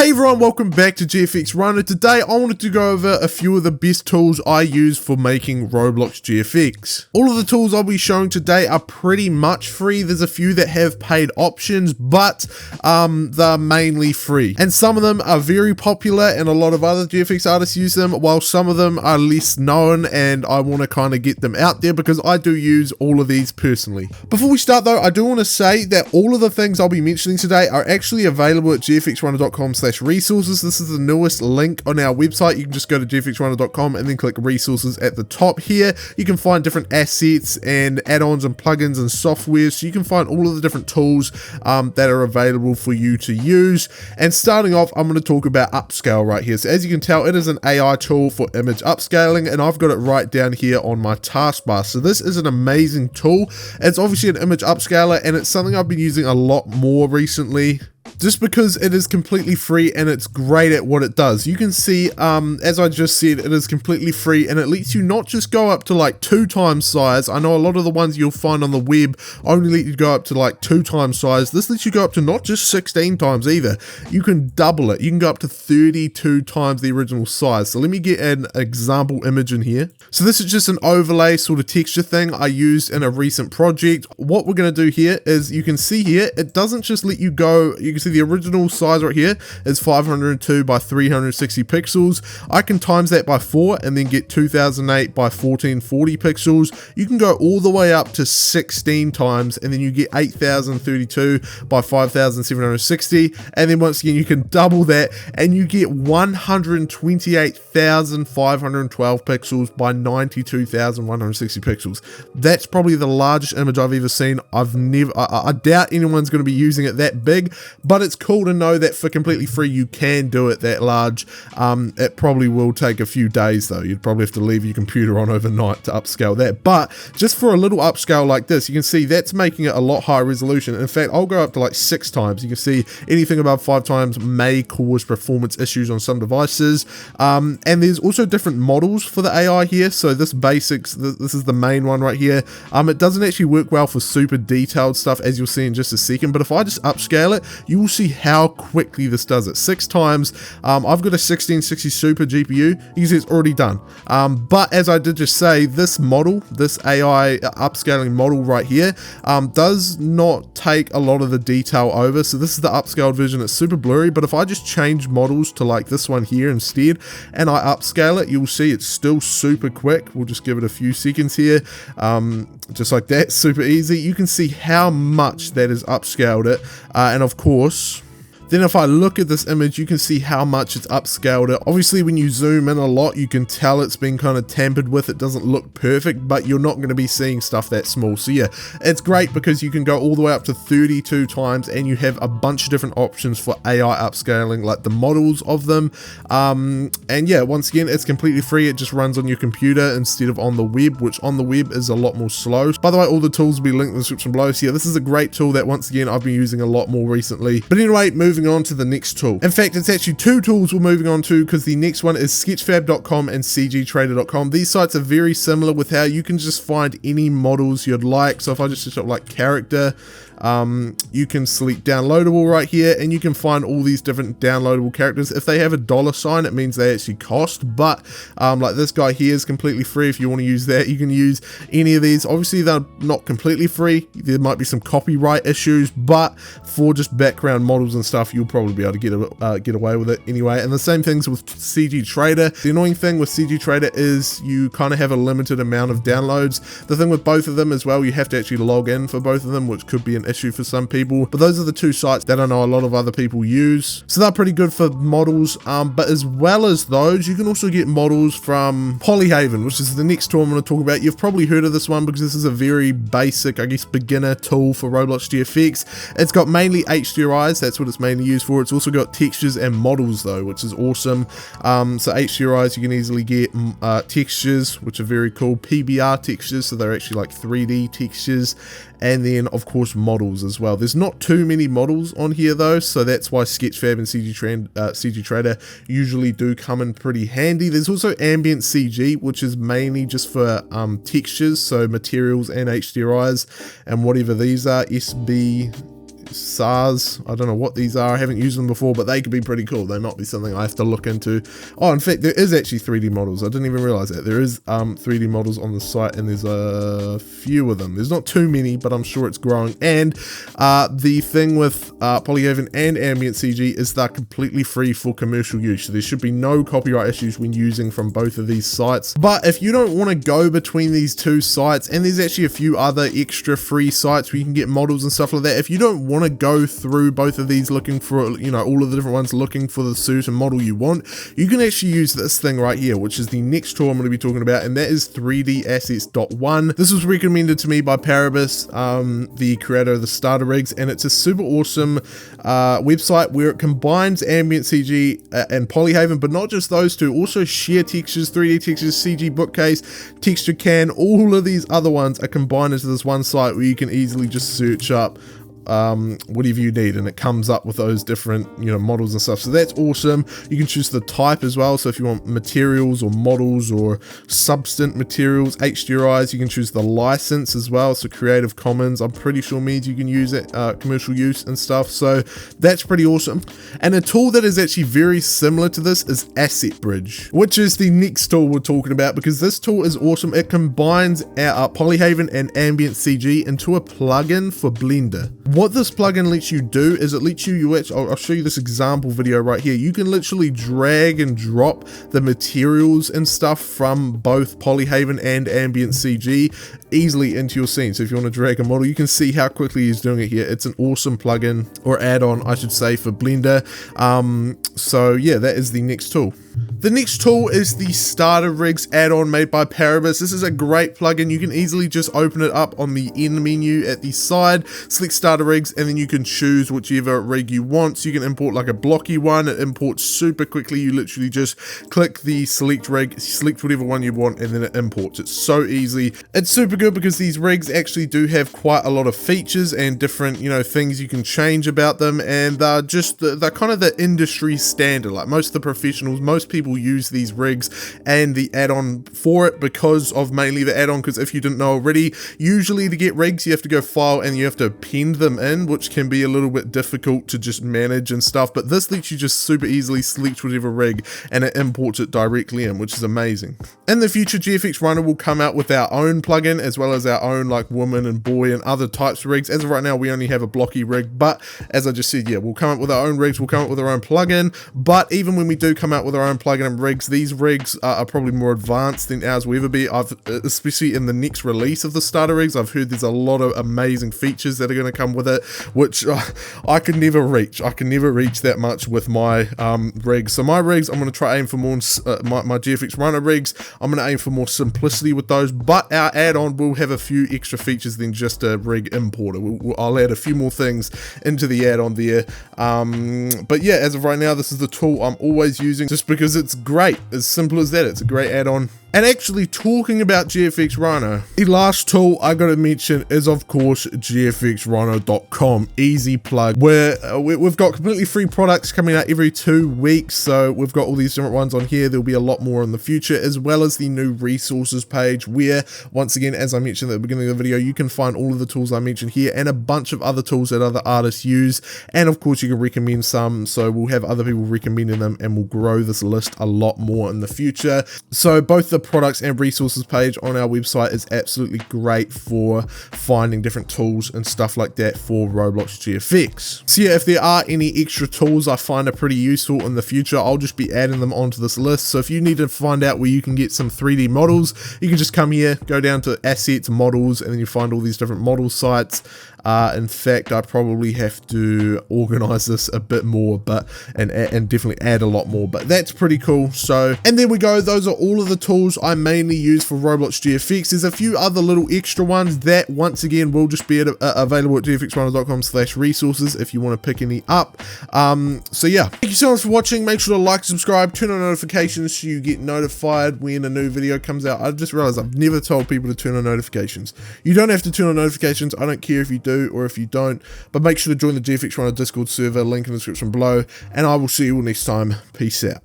Hey everyone, welcome back to GFXRhino. Today I wanted to go over a few of the best tools I use for making Roblox GFX. All of the tools I'll be showing today are pretty much free. There's a few that have paid options, but they're mainly free. And some of them are very popular and a lot of other GFX artists use them, while some of them are less known and I want to kind of get them out there because I do use all of these personally. Before we start though, I do want to say that all of the things I'll be mentioning today are actually available at gfxrhino.com/resources. This is the newest link on our website. You can just go to gfxrhino.com and then click resources at the top here. You can find different assets and add-ons and plugins and software, so you can find all of the different tools that are available for you to use. And starting off, I'm going to talk about Upscale right here. So as you can tell, it is an AI tool for image upscaling, and I've got it right down here on my taskbar. So this is an amazing tool. It's obviously an image upscaler, and it's something I've been using a lot more recently, just because it is completely free and it's great at what it does. You can see, as I just said, it is completely free and it lets you not just go up to like 2 times size. I know a lot of the ones you'll find on the web only let you go up to like 2 times size. This lets you go up to not just 16 times either. You can double it. You can go up to 32 times the original size. So let me get an example image in here. So this is just an overlay sort of texture thing I used in a recent project. What we're going to do here is, you can see here, it doesn't just let you go. You can see the original size right here is 502 by 360 pixels. I can times that by 4 and then get 2008 by 1440 pixels. You can go all the way up to 16 times and then you get 8032 by 5760, and then once again you can double that and you get 128,512 pixels by 92,160 pixels. That's probably the largest image I've ever seen. I doubt anyone's going to be using it that big, but it's cool to know that for completely free you can do it that large. It probably will take a few days though. You'd probably have to leave your computer on overnight to upscale that, but just for a little upscale like this, you can see that's making it a lot higher resolution. In fact, I'll go up to like 6 times. You can see anything above 5 times may cause performance issues on some devices. And there's also different models for the AI here. So this basics, this is the main one right here. It doesn't actually work well for super detailed stuff, as you'll see in just a second, but if I just upscale it, you will see how quickly this does it. 6 times. I've got a 1660 Super GPU. You can see it's already done. But as I did just say, this model, this AI upscaling model right here, does not take a lot of the detail over. So this is the upscaled version. It's super blurry, but if I just change models to like this one here instead, and I upscale it, you'll see it's still super quick. We'll just give it a few seconds here. Just like that, super easy. You can see how much that has upscaled it. And of course, then if I look at this image, you can see how much it's upscaled it. Obviously, when you zoom in a lot, you can tell it's been kind of tampered with. It doesn't look perfect, but you're not going to be seeing stuff that small. So yeah, it's great because you can go all the way up to 32 times and you have a bunch of different options for AI upscaling, like the models of them. And yeah, once again, it's completely free. It just runs on your computer instead of on the web, which on the web is a lot more slow. By the way, all the tools will be linked in the description below. So yeah, this is a great tool that once again, I've been using a lot more recently. But anyway, moving on to the next tool. In fact, it's actually 2 tools we're moving on to, because the next one is sketchfab.com and cgtrader.com. These sites are very similar with how you can just find any models you'd like. So if I just search up like character, you can select downloadable right here and you can find all these different downloadable characters. If they have a $sign, it means they actually cost, but like this guy here is completely free. If you want to use that, you can use any of these. Obviously they're not completely free. There might be some copyright issues, but for just background models and stuff, you'll probably be able to get away with it anyway. And the same things with CG Trader. The annoying thing with CG Trader is you kind of have a limited amount of downloads. The thing with both of them as well, you have to actually log in for both of them, which could be an issue for some people, but those are the 2 sites that I know a lot of other people use. So they're pretty good for models, but as well as those, you can also get models from Polyhaven, which is the next tool I'm going to talk about. You've probably heard of this one because this is a very basic, I guess, beginner tool for Roblox GFX. It's got mainly HDRIs, that's what it's mainly used for. It's also got textures and models though, which is awesome. So HDRIs, you can easily get textures, which are very cool, PBR textures, so they're actually like 3D textures, and then of course models as well. There's not too many models on here though, so that's why Sketchfab and CG Trader usually do come in pretty handy. There's also ambient CG, which is mainly just for textures, so materials and HDRIs and whatever these are, SARS. I don't know what these are. I haven't used them before, but they could be pretty cool. They might be something I have to look into. Oh, in fact, there is actually 3D models. I didn't even realize that. There is 3D models on the site, and there's a few of them. There's not too many, but I'm sure it's growing. And the thing with Polyhaven and Ambient CG is they're completely free for commercial use. So there should be no copyright issues when using from both of these sites. But if you don't want to go between these two sites, and there's actually a few other extra free sites where you can get models and stuff like that, if you don't want to go through both of these looking for, you know, all of the different ones looking for the suit and model you want, you can actually use this thing right here, which is the next tool I'm going to be talking about, and that is 3dassets.1. This was recommended to me by Paribus, the creator of the starter rigs, and it's a super awesome website where it combines ambient CG and Polyhaven, but not just those two, also shear textures, 3D textures, CG bookcase, texture can, all of these other ones are combined into this one site where you can easily just search up whatever you need, and it comes up with those different, you know, models and stuff. So that's awesome. You can choose the type as well. So if you want materials or models or substance materials, HDRIs, you can choose the license as well. So Creative Commons, I'm pretty sure means you can use it commercial use and stuff. So that's pretty awesome. And a tool that is actually very similar to this is Asset Bridge, which is the next tool we're talking about, because this tool is awesome. It combines our Polyhaven and Ambient CG into a plugin for Blender. What this plugin lets you do is it lets you, I'll show you this example video right here. You can literally drag and drop the materials and stuff from both Polyhaven and Ambient CG easily into your scene. So if you want to drag a model, you can see how quickly he's doing it here. It's an awesome plugin, or add-on I should say, for Blender. So yeah, that is the next tool. The next tool is the Starter Rigs add-on made by Paribus. This is a great plugin. You can easily just open it up on the end menu at the side, select Starter Rigs, and then you can choose whichever rig you want. So you can import like a blocky one. It imports super quickly. You literally just click the select rig, select whatever one you want, and then it imports. It's so easy. It's super good because these rigs actually do have quite a lot of features and different, you know, things you can change about them, and they're kind of the industry standard. Like most of the professionals, most people use these rigs and the add-on for it because of mainly the add-on, because if you didn't know already, usually to get rigs you have to go file and you have to append them in, which can be a little bit difficult to just manage and stuff, but this lets you just super easily select whatever rig and it imports it directly in, which is amazing. In the future, GFXRhino will come out with our own plugin as well as our own like woman and boy and other types of rigs. As of right now, we only have a blocky rig, but as I just said, yeah, we'll come up with our own rigs, we'll come up with our own plugin. But even when we do come out with our own plugin and rigs, these rigs are probably more advanced than ours will ever be. Especially in the next release of the starter rigs, I've heard there's a lot of amazing features that are going to come with it, which I could never reach. I can never reach that much with my rigs. So my rigs, I'm going to try aim for more, my GFXRhino rigs, I'm going to aim for more simplicity with those, but our add-on will have a few extra features than just a rig importer. I'll add a few more things into the add-on there. But yeah, as of right now, this is the tool I'm always using just because it's great. As simple as that. It's a great add-on. And actually, talking about GFXRhino, the last tool I gotta mention is of course GFXRhino.com. Easy plug, where we've got completely free products coming out every 2 weeks. So we've got all these different ones on here. There'll be a lot more in the future, as well as the new resources page, where once again, as I mentioned at the beginning of the video, you can find all of the tools I mentioned here and a bunch of other tools that other artists use. And of course, you can recommend some. So we'll have other people recommending them, and we'll grow this list a lot more in the future. So both the products and resources page on our website is absolutely great for finding different tools and stuff like that for Roblox GFX. So yeah, if there are any extra tools I find are pretty useful in the future, I'll just be adding them onto this list. So if you need to find out where you can get some 3D models, you can just come here, go down to assets, models, and then you find all these different model sites. In fact, I probably have to organize this a bit more, but and definitely add a lot more, but that's pretty cool. So, and there we go. Those are all of the tools I mainly use for Roblox GFX. There's a few other little extra ones that once again will just be available at gfxrhino.com/resources if you want to pick any up. So yeah, thank you so much for watching. Make sure to like, subscribe, turn on notifications so you get notified when a new video comes out. I just realized I've never told people to turn on notifications. You don't have to turn on notifications. I don't care if you do or if you don't, but make sure to join the GFXRhino Discord server, link in the description below, and I will see you all next time. Peace out.